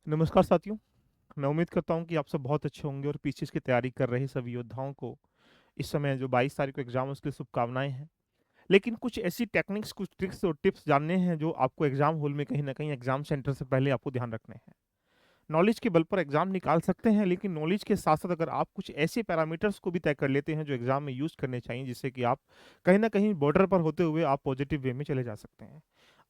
नमस्कार साथियों। मैं उम्मीद करता हूँ कि आप सब बहुत अच्छे होंगे और पीसीएस की तैयारी कर रहे सभी योद्धाओं को इस समय जो 22 तारीख को एग्जाम है उसके लिए शुभकामनाएं हैं। लेकिन कुछ ऐसी टेक्निक्स, कुछ ट्रिक्स और टिप्स जानने हैं जो आपको एग्जाम हॉल में कहीं ना कहीं एग्जाम सेंटर से पहले आपको ध्यान रखने हैं। नॉलेज के बल पर एग्जाम निकाल सकते हैं, लेकिन नॉलेज के साथ साथ अगर आप कुछ ऐसे पैरामीटर्स को भी तय कर लेते हैं जो एग्जाम में यूज करने चाहिए, जिससे कि आप कहीं ना कहीं बॉर्डर पर होते हुए आप पॉजिटिव वे में चले जा सकते हैं।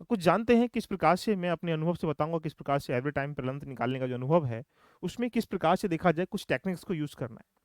कुछ जानते हैं किस प्रकार से, मैं अपने अनुभव से बताऊंगा किस प्रकार से एवरी टाइम प्रलंत निकालने का जो अनुभव है उसमें किस प्रकार से देखा जाए कुछ टेक्निक्स को यूज करना है।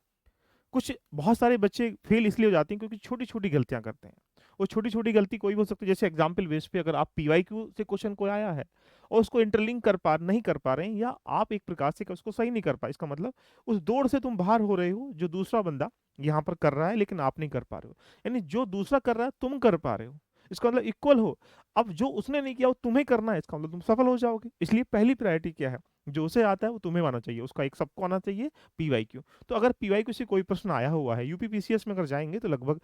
कुछ बहुत सारे बच्चे फेल इसलिए हो जाते हैं क्योंकि छोटी छोटी गलतियां करते हैं। वो छोटी छोटी गलती कोई भी हो सकती है, जैसे एग्जाम्पल बेस पे अगर आप पीवाईक्यू से क्वेश्चन कोई आया है और उसको इंटरलिंक नहीं कर पा रहे हैं, या आप एक प्रकार से उसको सही नहीं कर पाए, इसका मतलब उस दौड़ से तुम बाहर हो रहे हो जो दूसरा बंदा यहाँ पर कर रहा है लेकिन आप नहीं कर पा रहे हो। यानी जो दूसरा कर रहा है तुम कर पा रहे हो, इसका मतलब इक्वल हो। अब जो उसने नहीं किया वो तुम्हें करना है, इसका मतलब तुम सफल हो जाओगे। इसलिए पहली प्रायोरिटी क्या है, जो उसे आता है वो तुम्हें आना चाहिए, उसका एक सबको आना चाहिए पीवाईक्यू। तो अगर पीवाईक्यू से कोई प्रश्न आया हुआ है यूपी पीसीएस में, अगर जाएंगे तो लगभग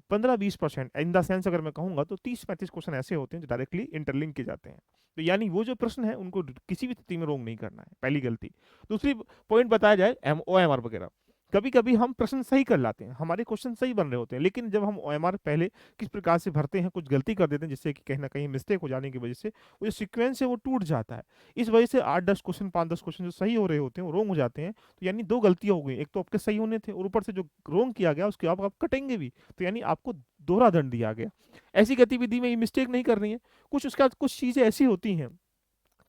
15-20% इन द सेंस अगर मैं कहूंगा तो 30-35 क्वेश्चन ऐसे होते हैं जो डायरेक्टली इंटरलिंक के जाते हैं। तो यानी वो जो प्रश्न है उनको किसी भी स्थिति में रोंग नहीं करना है, पहली गलती। दूसरी पॉइंट बताया जाए ओएमआर वगैरह, कभी कभी हम प्रश्न सही कर लाते हैं, हमारे क्वेश्चन सही बन रहे होते हैं, लेकिन जब हम ओएमआर पहले किस प्रकार से भरते हैं कुछ गलती कर देते हैं, जिससे कि कहीं ना कहीं मिस्टेक हो जाने की वजह से वो जो सीक्वेंस है वो टूट जाता है। इस वजह से 8-10 क्वेश्चन, 5-10 क्वेश्चन जो सही हो रहे होते हैं वो रोंग हो जाते हैं। तो यानी दो गलतियां हो गई, एक तो आपके सही होने थे और ऊपर से जो रोंग किया गया उसके आप कटेंगे भी। तो यानी आपको दोहरा दंड दिया गया। ऐसी गतिविधि में ये मिस्टेक नहीं करनी है। कुछ उसके बाद कुछ चीजें ऐसी होती हैं,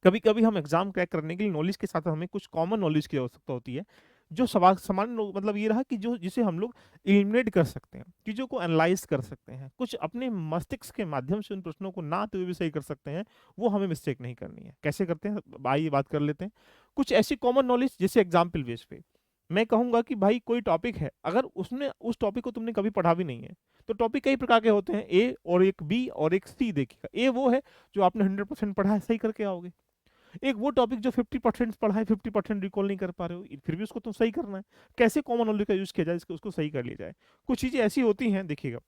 कभी कभी हम एग्जाम क्रैक करने के लिए नॉलेज के साथ हमें कुछ कॉमन नॉलेज की आवश्यकता होती है, जो सवाल समान मतलब ये रहा कि जो जिसे हम लोग इलिमिनेट कर सकते हैं, चीज़ों को एनालाइज कर सकते हैं, कुछ अपने मस्तिष्क के माध्यम से उन प्रश्नों को ना आते हुए भी सही कर सकते हैं। वो हमें मिस्टेक नहीं करनी है। कैसे करते हैं आइए बात कर लेते हैं। कुछ ऐसी कॉमन नॉलेज, जैसे एग्जाम्पल बेस पे मैं कहूंगा कि भाई कोई टॉपिक है, अगर उसने उस टॉपिक को तुमने कभी पढ़ा भी नहीं है, तो टॉपिक कई प्रकार के होते हैं, ए और एक बी और एक सी। देखिएगा, ए वो है जो आपने 100% पढ़ा है, सही करके आओगे। एक वो टॉपिक जो 50% पढ़ा है, 50% रिकॉल नहीं कर पा रहे हो, फिर भी उसको तो सही करना है। कैसे कॉमन नॉलेज का यूज किया जाए, इसको उसको सही कर लिया जाए। कुछ चीजें ऐसी होती हैं, देखिएगा,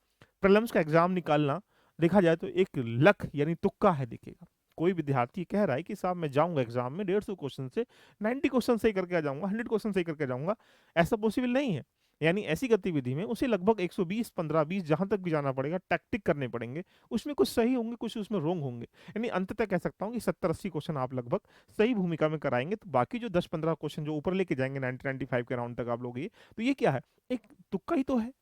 प्रॉब्लम्स का एग्जाम निकालना देखा जाए तो एक लक यानी तुक्का है। देखिएगा, कोई विद्यार्थी कह रहा है कि साहब मैं जाऊंगा एग्जाम में 150 क्वेश्चन से 90 क्वेश्चन सही करके आ जाऊंगा, 100 क्वेश्चन सही करके जाऊंगा। ऐसा पॉसिबल नहीं है। यानी ऐसी गतिविधि में उसे लगभग 120, 15-20 जहां तक भी जाना पड़ेगा, टैक्टिक करने पड़ेंगे। उसमें कुछ सही होंगे, कुछ उसमें रोंग होंगे। यानी अंततः कह सकता हूँ कि 70-80 क्वेश्चन आप लगभग सही भूमिका में कराएंगे, तो बाकी जो 10-15 क्वेश्चन जो ऊपर लेके जाएंगे 90-95 के राउंड तक आप लोग, ये तो ये क्या है, एक तुक्का ही तो है,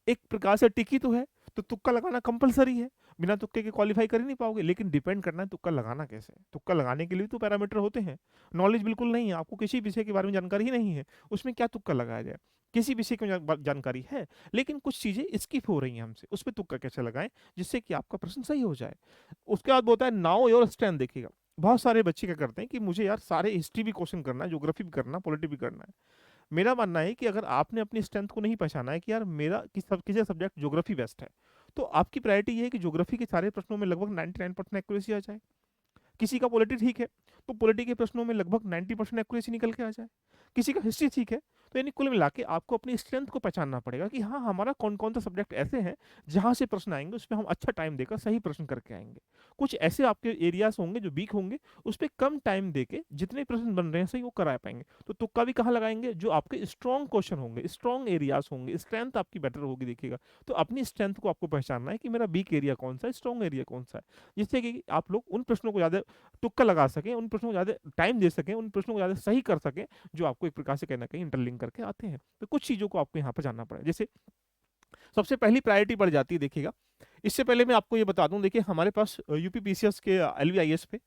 एक प्रकार से टिकी तो है। तो तुक्का लगाना कंपलसरी है, बिना तुक्के के क्वालिफाई कर ही नहीं पाओगे। लेकिन डिपेंड करना है तुक्का लगाना कैसे है। तुक्का लगाने के लिए तो पैरामीटर होते हैं। नॉलेज बिल्कुल नहीं है, आपको किसी विषय के बारे में जानकारी ही नहीं है, उसमें क्या तुक्का लगाया जाए। किसी विषय की जानकारी है, लेकिन कुछ चीजें स्किप हो रही हैं हमसे, उस पर तुक्का कैसे लगाएं जिससे कि आपका प्रश्न सही हो जाए। उसके बाद होता है नाउ योर स्टैंड। देखिएगा, बहुत सारे बच्चे क्या करते हैं कि मुझे यार सारे हिस्ट्री भी क्वेश्चन करना है, ज्योग्राफी भी करना, पॉलिटी भी करना है। मेरा मानना है कि अगर आपने अपनी स्ट्रेंथ को नहीं पहचाना है कि यार मेरा किसी सब्जेक्ट ज्योग्राफी बेस्ट है, तो आपकी प्रायोरिटी ये है कि ज्योग्राफी के सारे प्रश्नों में लगभग 99% एक्यूरेसी आ जाए। किसी का पॉलिटी ठीक है, तो पॉलिटी के प्रश्नों में लगभग 90% एक्यूरेसी निकल के आ जाए। किसी का हिस्ट्री ठीक है, तो यानी कुल मिला के आपको अपनी स्ट्रेंथ को पहचानना पड़ेगा कि हाँ, हमारा कौन कौन सा सब्जेक्ट ऐसे हैं जहां से प्रश्न आएंगे उसमें हम अच्छा टाइम देकर सही प्रश्न करके आएंगे। कुछ ऐसे आपके एरियाज होंगे जो वीक होंगे, उस पर कम टाइम देके जितने प्रश्न बन रहे हैं सही वो करा पाएंगे। तो तुक्का भी कहाँ लगाएंगे, जो आपके स्ट्रॉन्ग क्वेश्चन होंगे, स्ट्रॉन्ग एरियाज होंगे, स्ट्रेंथ आपकी बेटर होगी। देखिएगा, तो अपनी स्ट्रेंथ को आपको पहचानना है कि मेरा वीक एरिया कौन सा है, स्ट्रॉन्ग एरिया कौन सा है, जिससे कि आप लोग उन प्रश्नों को ज्यादा तुक्का लगा सकें, उन प्रश्नों को ज़्यादा टाइम दे सकें, उन प्रश्नों को ज़्यादा सही कर सकें, जो आपको एक प्रकार से कहीं ना कहीं इंटरलिंक करके आते हैं। तो कुछ चीज़ों को आपको यहाँ पर जानना पड़ेगा। जैसे सबसे पहली प्रायोरिटी पड़ जाती है, देखिएगा, इससे पहले मैं आपको ये बता दूं, देखिए हमारे पास यूपी पीसीएस के एलवीआईएस पे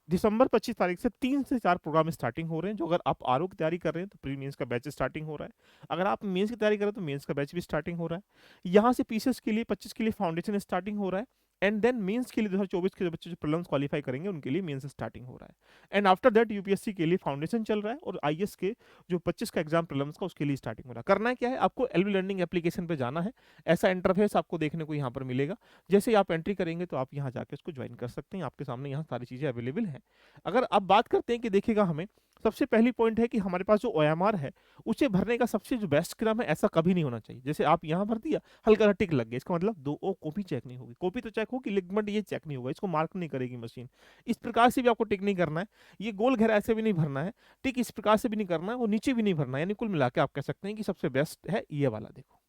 दिसंबर 25 तारीख से 3 से 4 प्रोग्राम स्टार्टिंग हो रहे हैं। जो अगर आप आरओ की तैयारी कर रहे हैं तो प्री मेंस का बैच स्टार्टिंग हो रहा है। अगर आप मेंस की तैयारी कर रहे हैं तो मेंस का बैच भी स्टार्टिंग हो रहा है। यहाँ से पीसीएस के लिए 25 के लिए फाउंडेशन स्टार्टिंग हो रहा है। एंड देन मेंस के लिए 2024 के जो बच्चे जो प्रीलिम्स क्वालिफाई करेंगे उनके लिए मेंस स्टार्टिंग हो रहा है। एंड आफ्टर दैट यूपीएससी के लिए फाउंडेशन चल रहा है, और आईएएस के जो 25 का एग्जाम प्रीलिम्स का उसके लिए स्टार्टिंग हो रहा है। करना है क्या है, आपको एलवी लर्निंग एप्लीकेशन पे जाना है। ऐसा इंटरफेस आपको देखने को यहाँ पर मिलेगा। जैसे ही आप एंट्री करेंगे तो आप यहाँ जाके उसको ज्वाइन कर सकते हैं। आपके सामने यहाँ सारी चीज़ें अवेलेबल हैं। अगर आप बात करते हैं कि देखिएगा हमें सबसे पहली पॉइंट है कि हमारे पास जो ओएमआर है उसे भरने का सबसे जो बेस्ट क्रम है, ऐसा कभी नहीं होना चाहिए। जैसे आप यहाँ भर दिया, हल्का सा टिक लग गया, इसका मतलब दो ओ कॉपी चेक नहीं होगी। कॉपी तो चेक होगी लेकिन ये चेक नहीं होगा, इसको मार्क नहीं करेगी मशीन। इस प्रकार से भी आपको टिक नहीं करना है, ये गोल घेरा ऐसे भी नहीं भरना है, टिक इस प्रकार से भी नहीं करना है, वो नीचे भी नहीं भरना है। यानी कुल मिला के आप कह सकते हैं कि सबसे बेस्ट है ये वाला। देखो,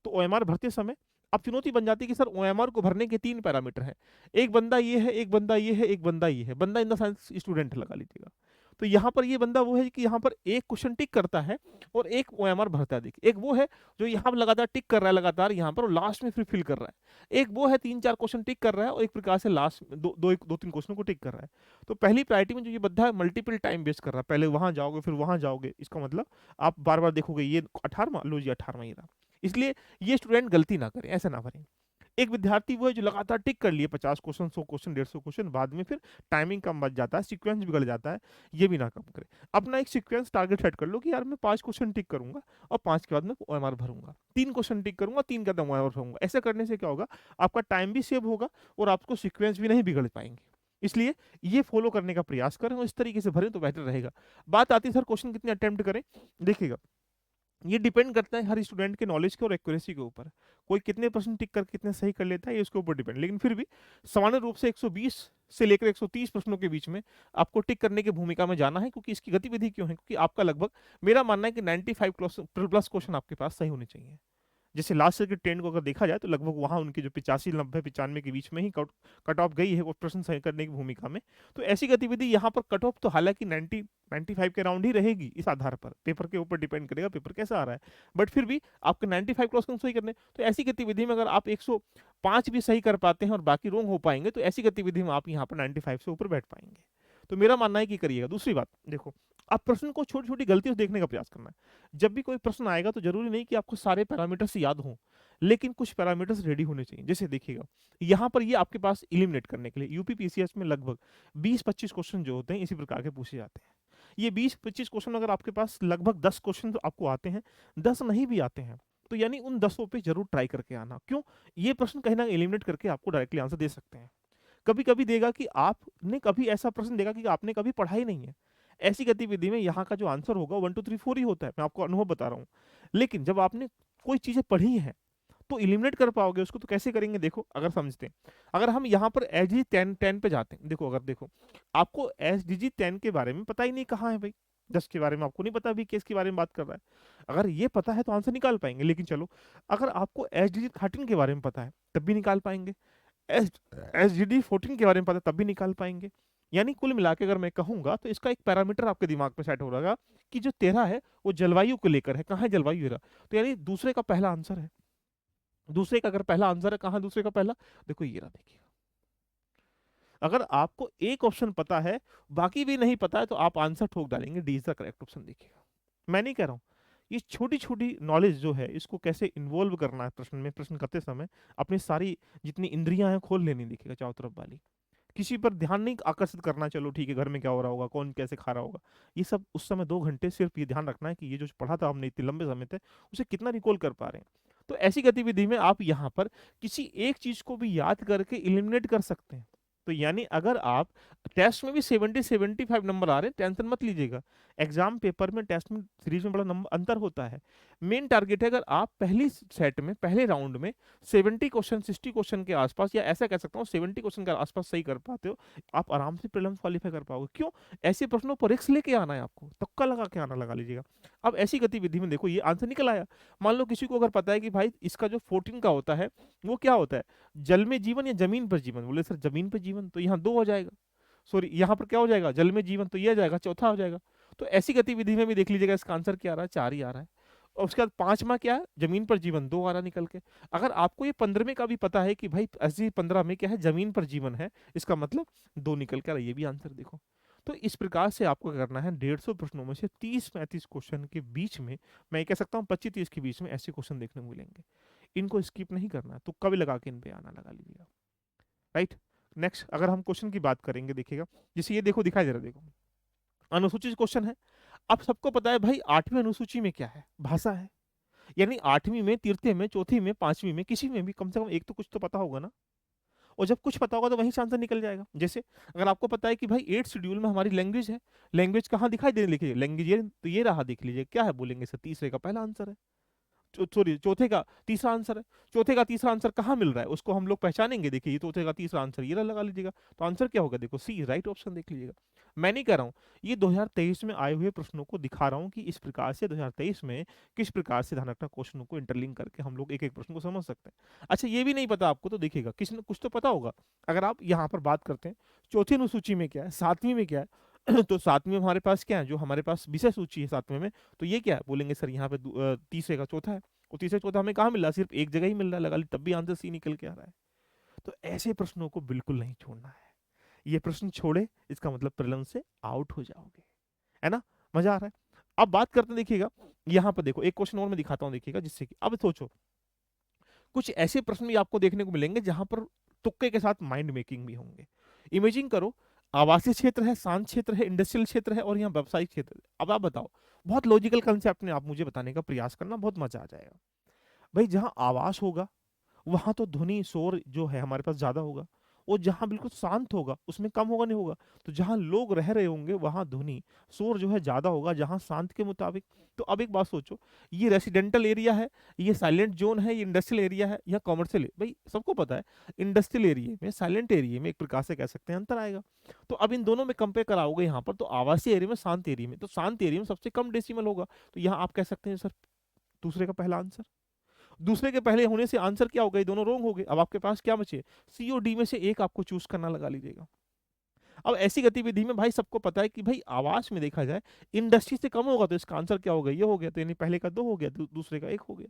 तो ओएमआर भरते समय अब चुनौती बन जाती है कि सर ओएमआर को भरने के 3 पैरामीटर हैं, एक बंदा ये है, एक बंदा ये है, एक बंदा ये है। बंदा इन द सेंस स्टूडेंट लगा लीजिएगा। तो यहाँ पर ये बंदा वो है कि यहाँ पर एक क्वेश्चन टिक करता है और एक ओएमआर भरता है। देखिए, एक वो है जो यहाँ पर लगातार टिक कर रहा है लगातार यहाँ पर, और लास्ट में फिर फिल कर रहा है। एक वो है 3-4 क्वेश्चन टिक कर रहा है और एक प्रकार से लास्ट में दो तीन क्वेश्चन को टिक कर रहा है। तो पहली प्रायोरिटी में जो ये बंदा है मल्टीपल टाइम वेस्ट कर रहा है, पहले वहां जाओगे फिर वहां जाओगे, इसका मतलब आप बार बार देखोगे ये 18वां, लो जी 18वां ही रहा। इसलिए ये स्टूडेंट गलती ना करें, ऐसा ना भरें। एक विद्यार्थी वो है जो लगातार टिक कर लिए 50 क्वेश्चन, 100 क्वेश्चन, 150 क्वेश्चन, बाद में फिर टाइमिंग कम बच जाता है, सीक्वेंस बिगड़ जाता है। ये भी ना कम करे। अपना एक सीक्वेंस टारगेट सेट कर लो कि यार मैं 5 क्वेश्चन टिक करूंगा और 5 के बाद मैं ओएमआर भरूंगा, 3 क्वेश्चन टिक करूंगा, 3 के बाद ओएमआर भरूंगा। ऐसा करने से क्या होगा, आपका टाइम भी सेव होगा और आपको सीक्वेंस भी नहीं बिगड़ पाएंगे। इसलिए ये फॉलो करने का प्रयास करें और इस तरीके से भरें तो बेहतर रहेगा। बात आती है सर क्वेश्चन कितने अटेम्प्ट करें। देखिएगा, ये डिपेंड करता है हर स्टूडेंट के नॉलेज के और एक्यूरेसी के ऊपर। कोई कितने परसेंट टिक कर कितने सही कर लेता है ये उसके ऊपर डिपेंड, लेकिन फिर भी सामान्य रूप से 120 से लेकर 130 प्रश्नों के बीच में आपको टिक करने की भूमिका में जाना है। क्योंकि इसकी गतिविधि क्यों है, क्योंकि आपका लगभग, मेरा मानना है कि 95 प्लस क्वेश्चन आपके पास सही होने चाहिए। जैसे लास्ट ईयर के ट्रेंड को अगर देखा जाए तो लगभग वहां उनकी जो 85, 90, 95 के बीच में ही कट ऑफ गई है वो प्रश्न सही करने की भूमिका में। तो ऐसी गतिविधि यहाँ पर कट ऑफ तो हालांकि 95 के राउंड ही रहेगी। इस आधार पर पेपर के ऊपर डिपेंड करेगा पेपर कैसा आ रहा है, बट फिर भी आपके 95 क्वेश्चन सही करने। तो ऐसी गतिविधि में अगर आप 105 भी सही कर पाते हैं और बाकी रोंग हो पाएंगे तो ऐसी गतिविधि में आप यहाँ पर 95 से ऊपर बैठ पाएंगे। तो मेरा मानना है कि करिएगा। दूसरी बात देखो, आप प्रश्न को छोटी छोटी गलतियों से देखने का प्रयास करना है। जब भी कोई प्रश्न आएगा तो जरूरी नहीं कि आपको सारे पैरामीटर्स याद हों, लेकिन कुछ पैरामीटर्स रेडी होने चाहिए। जैसे देखिएगा, यहाँ पर ये आपके पास इलिमिनेट करने के लिए यूपी पीसीएस में लगभग 20-25 क्वेश्चन जो होते हैं इसी प्रकार के पूछे जाते हैं। ये 20-25 क्वेश्चन अगर आपके पास लगभग 10 क्वेश्चन तो आपको आते हैं, 10 नहीं भी आते हैं, तो यानी उन 10 पे जरूर ट्राई करके आना। क्यों, ये प्रश्न कहीं ना एलिमिनेट करके आपको डायरेक्टली आंसर दे सकते हैं। कभी कभी देगा कि आपने कभी ऐसा प्रश्न देगा कि आपने कभी पढ़ा ही नहीं है। ऐसी गतिविधि में यहाँ का जो आंसर होगा 1 2 3 4 ही होता है, मैं आपको अनुभव बता रहा हूँ। लेकिन जब आपने कोई चीजें पढ़ी हैं तो इलिमिनेट कर पाओगे उसको। तो कैसे करेंगे देखो, अगर समझते हैं, अगर हम यहाँ पर एच डी 10 पे जाते हैं, देखो अगर देखो आपको एच डी जी 10 के बारे में पता ही नहीं कहाँ है भाई, 10 के बारे में आपको नहीं पता भी किस के बारे में बात कर रहा है। अगर ये पता है तो आंसर निकाल पाएंगे। लेकिन चलो, अगर आपको एच डी जी 13 के बारे में पता है तब भी निकाल पाएंगे, एस जी डी 14 के बारे में पता है तब भी निकाल पाएंगे। यानी कुल मिला के अगर मैं कहूंगा तो इसका एक पैरामीटर आपके दिमाग में सेट हो रहा कि जो 13 है वो जलवायु को लेकर है। कहाँ है जलवायु, ये रहा। तो यानी दूसरे का पहला आंसर है। दूसरे का अगर पहला आंसर है, कहाँ दूसरे का पहला, देखो ये रहा। देखिए, अगर आपको एक ऑप्शन पता है बाकी भी नहीं पता है तो आप आंसर ठोक डालेंगे, D is the correct option. देखिएगा, मैं नहीं कह रहा हूँ, ये छोटी छोटी नॉलेज जो है इसको कैसे इन्वॉल्व करना है प्रश्न में, प्रश्न करते समय अपनी सारी जितनी इंद्रियां हैं खोल लेनी। देखिएगा, चारों तरफ वाली, किसी पर ध्यान नहीं आकर्षित करना। चलो ठीक है, घर में क्या हो रहा होगा, कौन कैसे खा रहा होगा, ये सब उस समय 2 घंटे सिर्फ ये ध्यान रखना है कि ये जो पढ़ा था हमने इतने लंबे समय तक उसे कितना रिकॉल कर पा रहे हैं। तो ऐसी गतिविधि में आप यहाँ पर किसी एक चीज को भी याद करके इलिमिनेट कर सकते हैं। तो यानी अगर आप टेस्ट में भी 70-75 नंबर आ रहे हैं, टेंशन मत लीजिएगा। एग्जाम पेपर में, टेस्ट में, सीरीज में बड़ा नंबर अंतर होता है। मेन टारगेट है अगर आप पहली सेट में, पहले राउंड में 70 क्वेश्चन, 60 क्वेश्चन के आसपास, या ऐसा कह सकता हूँ 70 क्वेश्चन के आसपास सही कर पाते हो, आप आराम से प्रीलिम्स क्वालिफाई कर पाओगे। क्यों, ऐसे प्रश्नों पर रिस्क लेके आना है आपको, तुक्का लगा के आना, लगा लीजिएगा। अब ऐसी गतिविधि में देखो ये आंसर निकल आया। मान लो किसी को अगर पता है कि भाई इसका जो 14 का होता है वो क्या होता है, जल में जीवन या जमीन पर जीवन, बोले सर जमीन पर जीवन, तो यहाँ 2 हो जाएगा। सॉरी, यहाँ पर क्या हो जाएगा, जल में जीवन, तो ये आ जाएगा, चौथा हो जाएगा। तो ऐसी गतिविधि में भी देख लीजिएगा इसका आंसर क्या आ रहा है, 4 ही आ रहा है। और उसके बाद 5वां क्या है, जमीन पर जीवन, 2 आ रहा निकल के। अगर आपको ये 15वें का भी पता है कि भाई 80-15 में क्या है, जमीन पर जीवन है, इसका मतलब 2 निकल के आ रहा है, ये भी आंसर देखो। तो इस प्रकार से आपको करना है 150 प्रश्नों में से 30-35 क्वेश्चन के बीच में, मैं कह सकता हूँ 25-30 के बीच में ऐसे क्वेश्चन देखने को मिलेंगे। इनको स्किप नहीं करना है, तुक्का भी लगा के इन पे आना, लगा लीजिएगा। राइट। नेक्स्ट अगर हम क्वेश्चन की बात करेंगे, देखिएगा जैसे ये देखो, दिखाई दे रहा है, देखो अनुसूचित क्वेश्चन है। अब सबको पता है भाई 8वीं अनुसूची में क्या है, भाषा है। यानी 8वीं में, 3थे में, 4थी में, 5वीं में, किसी में भी कम से कम एक तो कुछ तो पता होगा ना। और जब कुछ पता होगा तो वहीं से आंसर निकल जाएगा। जैसे अगर आपको पता है कि भाई 8th शेड्यूल में हमारी लैंग्वेज है, लैंग्वेज कहाँ दिखाई दे रही है, लिखिए लैंग्वेज, ये तो ये रहा, देख लीजिए क्या है, बोलेंगे सर तीसरे का पहला आंसर है, सॉरी चौथे का तीसरा आंसर है। चौथे का तीसरा आंसर कहाँ मिल रहा है, उसको हम लोग पहचानेंगे, देखिए ये चौथे का तीसरा आंसर ये लगा लीजिएगा। तो आंसर क्या होगा, देखो सी राइट ऑप्शन, देख लीजिएगा। मैं नहीं कह रहा हूँ, ये 2023 में आए हुए प्रश्नों को दिखा रहा हूँ कि इस प्रकार से 2023 में किस प्रकार से ध्यान रखना, क्वेश्चनों को इंटरलिंक करके हम लोग एक एक प्रश्न को समझ सकते हैं। अच्छा ये भी नहीं पता आपको तो देखिएगा, किसी ने कुछ तो पता होगा। अगर आप यहाँ पर बात करते हैं चौथी अनुसूची में क्या है, सातवीं में क्या है तो सातवीं में हमारे पास क्या है, जो हमारे पास विषय सूची है सातवें में, तो ये क्या है, बोलेंगे सर यहाँ पे तीसरे का चौथा है। और तीसरे चौथा हमें कहाँ मिल रहा है, सिर्फ एक जगह ही मिल रहा है, लगा ली तब भी आंसर सी निकल के आ रहा है। तो ऐसे प्रश्नों को बिल्कुल नहीं छोड़ना है, ये प्रश्न छोड़े इसका मतलब प्रीलिम्स से आउट हो जाओगे, है ना। मजा आ रहा है। अब बात करते हैं, देखिएगा यहाँ पर देखो एक क्वेश्चन और मैं दिखाता हूँ, देखिएगा जिससे कि अब सोचो कुछ ऐसे प्रश्न भी आपको देखने को मिलेंगे जहां पर तुक्के के साथ माइंड मेकिंग भी होंगे। इमेजिन करो, आवासीय क्षेत्र है, शांत क्षेत्र है, इंडस्ट्रियल क्षेत्र है और यहाँ व्यावसायिक क्षेत्र है। अब आप बताओ, बहुत लॉजिकल कंसेप्ट में आप मुझे बताने का प्रयास करना, बहुत मजा आ जाएगा। भाई जहाँ आवास होगा वहां तो ध्वनि शोर जो है हमारे पास ज्यादा होगा, और जहां बिल्कुल शांत होगा उसमें कम होगा, नहीं होगा। तो जहां लोग रह रहे होंगे वहां ध्वनि शोर जो है ज्यादा होगा, जहां शांत के मुताबिक। तो अब एक बात सोचो, ये रेसिडेंटल एरिया है, ये साइलेंट जोन है, ये इंडस्ट्रियल एरिया है या कॉमर्शियल है। भाई सबको पता है इंडस्ट्रियल एरिया में, साइलेंट एरिया में एक प्रकार से कह सकते हैं अंतर आएगा। तो अब इन दोनों में कंपेयर कराओगे यहाँ पर, तो आवासीय एरिया में, शांत एरिया में, तो शांत एरिया में सबसे कम डेसिमल होगा। तो यहाँ आप कह सकते हैं सर दूसरे का पहला आंसर। दूसरे के पहले होने से आंसर क्या हो गए, दोनों रॉन्ग हो गए। अब आपके पास क्या बचे, सी और डी में से एक आपको चूज करना, लगा लीजिएगा। अब ऐसी गतिविधि में भाई सबको पता है कि भाई आवास में देखा जाए इंडस्ट्री से कम होगा, तो इसका आंसर क्या होगा, ये हो गया। तो यानी पहले का दो हो गया, दूसरे का एक हो गया।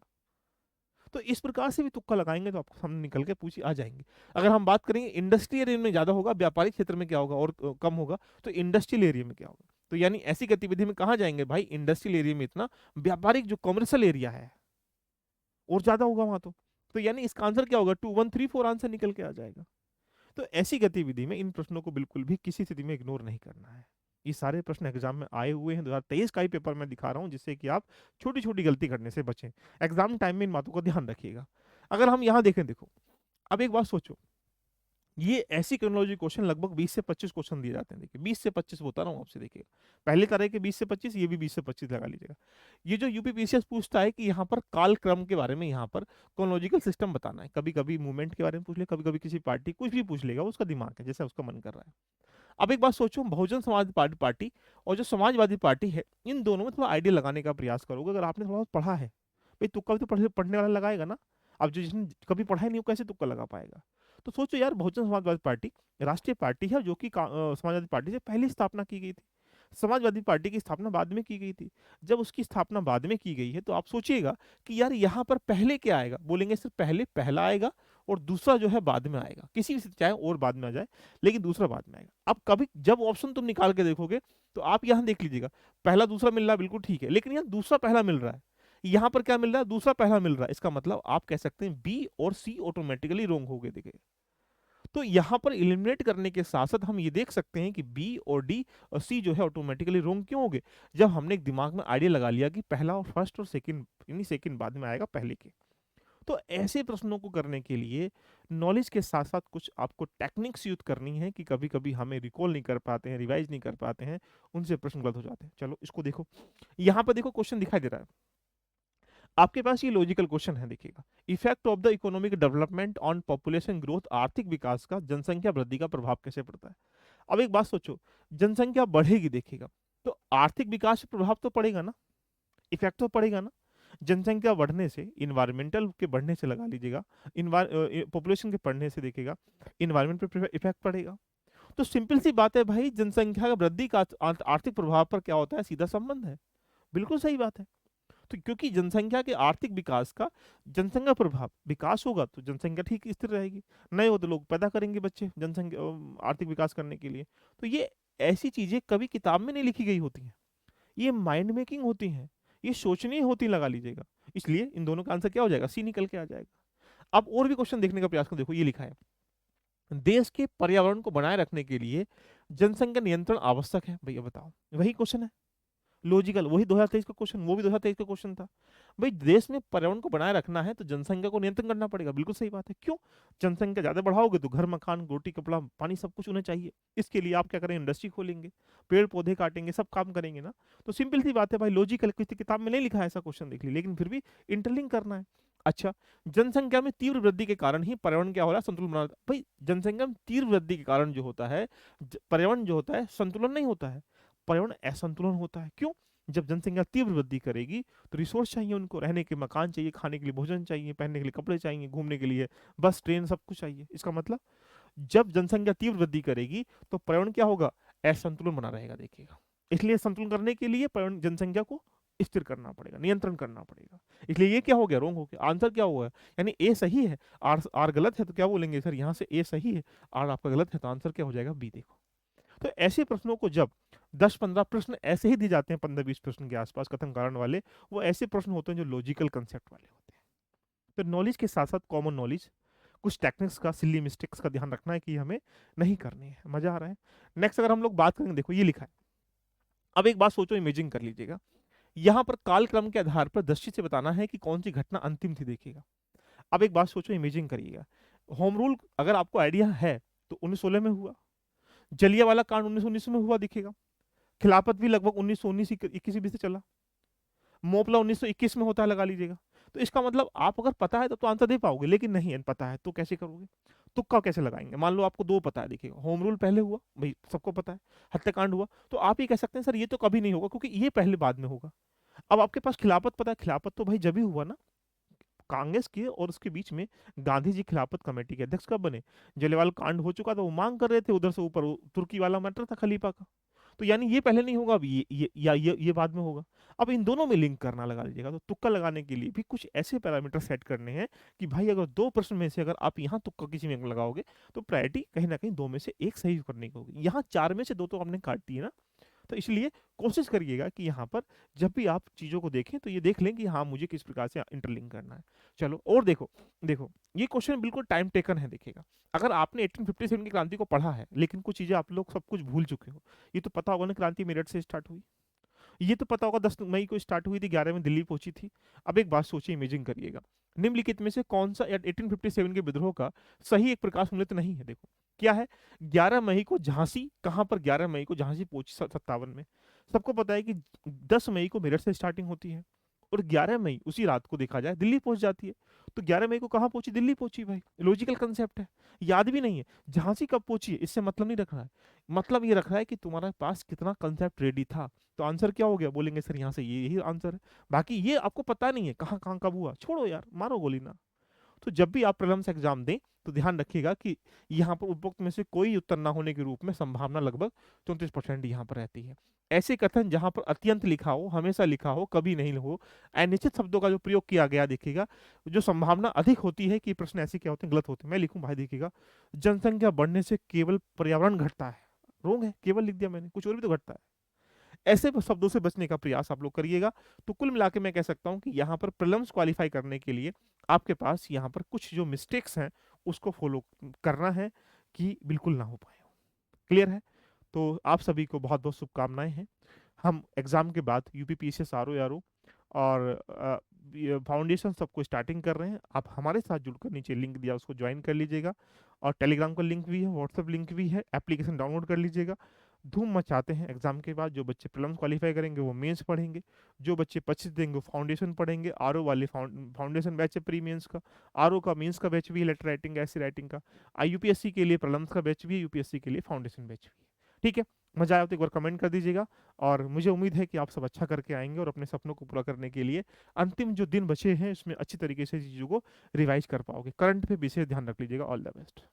तो इस प्रकार से भी तुक्का लगाएंगे तो आपको सामने निकल के पूछी आ जाएंगे। अगर हम बात करेंगे इंडस्ट्रियल एरिया में ज्यादा होगा, व्यापारिक क्षेत्र में क्या होगा और कम होगा, तो इंडस्ट्रियल एरिया में क्या होगा। तो यानी ऐसी गतिविधि में कहाँ जाएंगे भाई, इंडस्ट्रियल एरिया में इतना, व्यापारिक जो कमर्शियल एरिया है और ज्यादा होगा वहां। तो यानी इसका आंसर क्या होगा, 2 1 3 4 आंसर निकल के आ जाएगा। तो ऐसी गतिविधि में इन प्रश्नों को बिल्कुल भी किसी स्थिति में इग्नोर नहीं करना है। ये सारे प्रश्न एग्जाम में आए हुए हैं, 2023 का ही पेपर मैं दिखा रहा हूं, जिससे कि आप छोटी छोटी गलती करने से बचें। एग्जाम टाइम में इन बातों का ध्यान रखिएगा। अगर हम यहाँ देखें, देखो अब एक बात सोचो, ये ऐसी क्रोनोलॉजी क्वेश्चन लगभग 20 से 25 क्वेश्चन दिए जाते हैं। देखिए 20 से 25 बता रहा हूँ आपसे, देखिए पहले तरह के 20 से 25, ये भी 20 से 25 लगा लीजिएगा। ये जो यूपीपीसीएस पूछता है कि यहाँ पर काल क्रम के बारे में, यहाँ पर क्रोनोलॉजिकल सिस्टम बताना है, कभी कभी मूवमेंट के बारे में पूछ ले, कभी कभी किसी पार्टी, कुछ भी पूछ लेगा, उसका दिमाग है जैसा उसका मन कर रहा है। अब एक बात सोचो, बहुजन समाज पार्टी और जो समाजवादी पार्टी है, इन दोनों में थोड़ा आइडिया लगाने का प्रयास करोगे। अगर आपने थोड़ा पढ़ा है, भाई तुक्का भी तो पढ़ने वाला लगाएगा ना। अब जो जिसने कभी पढ़ा ही नहीं, वो कैसे तुक्का लगा पाएगा। तो सोचो यार, बहुजन समाजवादी पार्टी राष्ट्रीय पार्टी है, जो कि समाजवादी पार्टी से पहले स्थापना की गई थी। समाजवादी पार्टी की स्थापना बाद में की गई थी। जब उसकी स्थापना बाद में की गई है, तो आप सोचिएगा कि यार यहाँ पर पहले क्या आएगा, बोलेंगे सिर्फ पहले पहला आएगा और दूसरा जो है बाद में आएगा, किसी भी चाहे और बाद में आ जाए, लेकिन दूसरा बाद में आएगा। अब कभी जब ऑप्शन तुम निकाल के देखोगे, तो आप यहाँ देख लीजिएगा, पहला दूसरा मिल रहा है, बिल्कुल ठीक है, लेकिन यहाँ दूसरा पहला मिल रहा है। यहाँ पर क्या मिल रहा है, दूसरा पहला मिल रहा है। इसका मतलब आप कह सकते हैं बी और सी ऑटोमेटिकली रोंग हो गए, देखिए। तो यहां पर एलिमिनेट करने के साथ साथ हम ये देख सकते हैं कि बी और डी और सी जो है ऑटोमेटिकली रोंग क्यों हो गए, जब हमने एक दिमाग में आइडिया लगा लिया कि पहला और फर्स्ट और सेकंड, यानी सेकंड बाद में आएगा पहले के। तो ऐसे प्रश्नों को करने के लिए नॉलेज के साथ साथ कुछ आपको टेक्निक्स यूज करनी है, कि कभी कभी हमें रिकॉल नहीं कर पाते हैं, रिवाइज नहीं कर पाते हैं, उनसे प्रश्न गलत हो जाते हैं। चलो इसको देखो, यहाँ पर देखो क्वेश्चन दिखाई दे रहा है आपके पास, ये लॉजिकल क्वेश्चन है, देखिएगा। Effect of the economic development on population growth, आर्थिक विकास का जनसंख्या वृद्धि का प्रभाव कैसे पड़ता है। अब एक बात सोचो, जनसंख्या बढ़ेगी, देखिएगा, तो आर्थिक विकास पे प्रभाव तो पड़ेगा ना, इफेक्ट तो पड़ेगा ना। जनसंख्या बढ़ने से, इन्वायरमेंटल के बढ़ने से, लगा लीजिएगा, पॉपुलेशन के बढ़ने से देखिएगा इन्वायरमेंट पे इफेक्ट पड़ेगा। तो सिंपल सी बात है भाई, जनसंख्या का वृद्धि का आर्थिक प्रभाव पर क्या होता है, सीधा संबंध है। बिल्कुल सही बात है। तो क्योंकि जनसंख्या के आर्थिक विकास का जनसंख्या प्रभाव, विकास होगा तो जनसंख्या ठीक स्थिर रहेगी, नहीं हो तो लोग पैदा करेंगे बच्चे जनसंख्या आर्थिक विकास करने के लिए। तो ये ऐसी चीजें कभी किताब में नहीं लिखी गई होती हैं, ये माइंड मेकिंग होती हैं, ये सोचनी होती, लगा लीजिएगा। इसलिए इन दोनों का आंसर क्या हो जाएगा, सी निकल के आ जाएगा। अब और भी क्वेश्चन देखने का प्रयास करो, देखो ये लिखा है, देश के पर्यावरण को बनाए रखने के लिए जनसंख्या नियंत्रण आवश्यक है। भैया बताओ, वही क्वेश्चन है, लॉजिकल, वही 2023 का क्वेश्चन, वो भी 2023 का क्वेश्चन था। भाई देश में पर्यावरण को बनाए रखना है तो जनसंख्या को नियंत्रण करना पड़ेगा, बिल्कुल सही बात है। क्यों? जनसंख्या ज्यादा बढ़ाओगे तो घर मकान रोटी कपड़ा पानी सब कुछ उन्हें चाहिए। इसके लिए आप क्या करेंगे? इंडस्ट्री खोलेंगे, पेड़ पौधे काटेंगे, सब काम करेंगे ना। तो सिंपल सी बात है भाई, लॉजिकल, किसी किताब में नहीं लिखा है ऐसा क्वेश्चन, देख ली, लेकिन फिर भी इंटरलिंक करना है। अच्छा, जनसंख्या में तीव्र वृद्धि के कारण ही पर्यावरण क्या हो रहा है? संतुलन बना। भाई जनसंख्या में तीव्र वृद्धि के कारण जो होता है, पर्यावरण जो होता है संतुलन नहीं होता है, पर्यावरण असंतुलन होता है। क्यों? जब जनसंख्या तीव्र वृद्धि करेगी तो रिसोर्स चाहिए, उनको रहने के मकान चाहिए, खाने के लिए भोजन चाहिए, पहनने के लिए कपड़े चाहिए, घूमने के लिए बस ट्रेन सब कुछ चाहिए। इसका मतलब जब जनसंख्या तीव्र वृद्धि करेगी तो पर्यावरण क्या होगा? असंतुलन बना रहेगा, देखिएगा। इसलिए संतुलन करने के लिए पर्यावरण जनसंख्या को स्थिर करना पड़ेगा, नियंत्रण करना पड़ेगा। इसलिए ये क्या हो गया? रोंग हो गया। आंसर क्या हुआ? यानी ए सही है, आर आर गलत है, तो क्या बोलेंगे सर यहाँ से ए सही है, आर आपका गलत है, तो आंसर क्या हो जाएगा? बी। देखो, तो ऐसे प्रश्नों को जब 10-15 प्रश्न ऐसे ही दिए जाते हैं, 15-20 प्रश्न के आसपास कथन कारण वाले, वो ऐसे प्रश्न होते हैं जो लॉजिकल कंसेप्ट वाले होते हैं। तो नॉलेज के साथ साथ कॉमन नॉलेज, कुछ टेक्निक्स का, सिली मिस्टेक्स का ध्यान रखना है कि हमें नहीं करनी है। मजा आ रहा है? नेक्स्ट अगर हम लोग बात करेंगे, देखो ये लिखा है। अब एक बात सोचो, इमेजिन कर लीजिएगा। यहाँ पर कालक्रम के आधार पर दृष्टि से बताना है कि कौन सी घटना अंतिम थी, देखिएगा। अब एक बात सोचो, इमेजिन करिएगा। होम रूल अगर आपको आइडिया है तो 1916 में हुआ, जलियांवाला कांड 1919 में हुआ, दिखेगा। खिलाफत भी लगभग 1919 21 से चला, मोपला 1921 में होता है, लगा लीजिएगा। तो इसका मतलब आप अगर पता है तो आंसर दे पाओगे, लेकिन नहीं है पता है तो कैसे करोगे? तुक्का कैसे लगाएंगे? मान लो आपको दो पता है, देखिएगा, होम रूल पहले हुआ, भाई सबको पता है, हत्याकांड हुआ, तो आप ये कह सकते हैं सर ये तो कभी नहीं होगा क्योंकि ये पहले बाद में होगा। अब आपके पास खिलाफत पता है, खिलाफत तो भाई जब ही हुआ ना, कांग्रेस के और उसके बीच में गांधी जी खिलाफत कमेटी के अध्यक्ष कब बने? जलियांवाला कांड हो चुका था, वो मांग कर रहे थे उधर से ऊपर, तुर्की वाला मैटर था खलीफा का। तो यानी ये पहले नहीं होगा, अब ये बाद में होगा। अब इन दोनों में लिंक करना लगा लीजिएगा। तो तुक्का लगाने के लिए भी कुछ ऐसे पैरामीटर सेट करने हैं कि भाई अगर दो प्रश्न में से अगर आप यहाँ तुक्का किसी में लगाओगे तो प्रायोरिटी कहीं ना कहीं दो में से एक सही करने की होगी। यहाँ चार में से दो तो आपने काट दिए ना। तो इसलिए कोशिश करिएगा कि यहाँ पर जब भी आप चीज़ों को देखें तो ये देख लें कि हाँ मुझे किस प्रकार से इंटरलिंक करना है। चलो और देखो, देखो ये क्वेश्चन बिल्कुल टाइम टेकन है, देखिएगा। अगर आपने 1857 की क्रांति को पढ़ा है लेकिन कुछ चीज़ें आप लोग सब कुछ भूल चुके हो। ये तो पता होगा ना, क्रांति मेरठ से स्टार्ट हुई। ये तो पता होगा 10 मई को स्टार्ट हुई थी, 11 में दिल्ली पहुंची थी। अब एक बात सोचिए, इमेजिन करिएगा, निम्नलिखित में से कौन सा 1857 के विद्रोह का सही एक प्रकाश मूल्य नहीं है? देखो क्या है। 11 मई को झांसी, कहां पर 11 मई को झांसी पहुंची 57 में। सबको पता है कि 10 मई को मेरठ से स्टार्टिंग होती है और 11 मई उसी रात को देखा जाए दिल्ली पहुंच जाती है। तो 11 मई को कहां पहुंची? दिल्ली पहुंची भाई। लॉजिकल कंसेप्ट है, याद भी नहीं है। झांसी कब पहुंची है इससे मतलब नहीं रख रहा है, मतलब ये रख रहा है कि तुम्हारे पास कितना कंसेप्ट रेडी था। तो आंसर क्या हो गया? बोलेंगे सर यहाँ से ये यही आंसर है, बाकी ये आपको पता नहीं है कहाँ कहाँ कब हुआ, छोड़ो यार, मारो गोली ना। तो जब भी आप प्रीलिम्स एग्जाम दें तो ध्यान रखिएगा कि यहाँ पर उपरोक्त में से कोई उत्तर ना होने के रूप में संभावना लगभग 34% यहाँ पर रहती है। ऐसे कथन जहां पर अत्यंत लिखा हो, हमेशा लिखा हो, कभी नहीं हो, अनिश्चित शब्दों का जो प्रयोग किया गया, देखिएगा जो संभावना अधिक होती है कि प्रश्न ऐसे क्या होते हैं, गलत होते हैं। मैं लिखूं भाई, देखिएगा, जनसंख्या बढ़ने से केवल पर्यावरण घटता है। रोंग है, केवल लिख दिया मैंने, कुछ और भी तो घटता है। ऐसे शब्दों से बचने का प्रयास आप लोग करिएगा। तो कुल मिला के मैं कह सकता हूं कि यहाँ पर प्रीलिम्स क्वालिफाई करने के लिए आपके पास यहाँ पर कुछ जो मिस्टेक्स हैं उसको फॉलो करना है कि बिल्कुल ना हो पाए। क्लियर है? तो आप सभी को बहुत बहुत शुभकामनाएं हैं। हम एग्जाम के बाद यूपीपीसीएस आरओ यारो और फाउंडेशन सबको स्टार्टिंग कर रहे हैं। आप हमारे साथ जुड़कर नीचे लिंक दिया उसको ज्वाइन कर लीजिएगा, और टेलीग्राम का लिंक भी है, व्हाट्सएप लिंक भी है, एप्लीकेशन डाउनलोड कर लीजिएगा। धूम मचाते हैं एग्जाम के बाद। जो बच्चे प्रीलिम्स क्वालिफाई करेंगे वो मेंस पढ़ेंगे, जो बच्चे 25 देंगे वो फाउंडेशन पढ़ेंगे। आरओ वाले फाउंडेशन बैच है प्री मेंस का, आरओ का मेंस का बैच भी है, लेटर राइटिंग ऐसी राइटिंग का, यूपीएससी के लिए प्रीलिम्स का बैच भी है, यूपीएससी के लिए फाउंडेशन बैच भी है। ठीक है, मजा आया तो एक बार कमेंट कर दीजिएगा, और मुझे उम्मीद है कि आप सब अच्छा करके आएंगे और अपने सपनों को पूरा करने के लिए अंतिम जो दिन बचे हैं उसमें अच्छी तरीके से चीज़ों को रिवाइज कर पाओगे। करंट पे विशेष ध्यान रख लीजिएगा। All the best.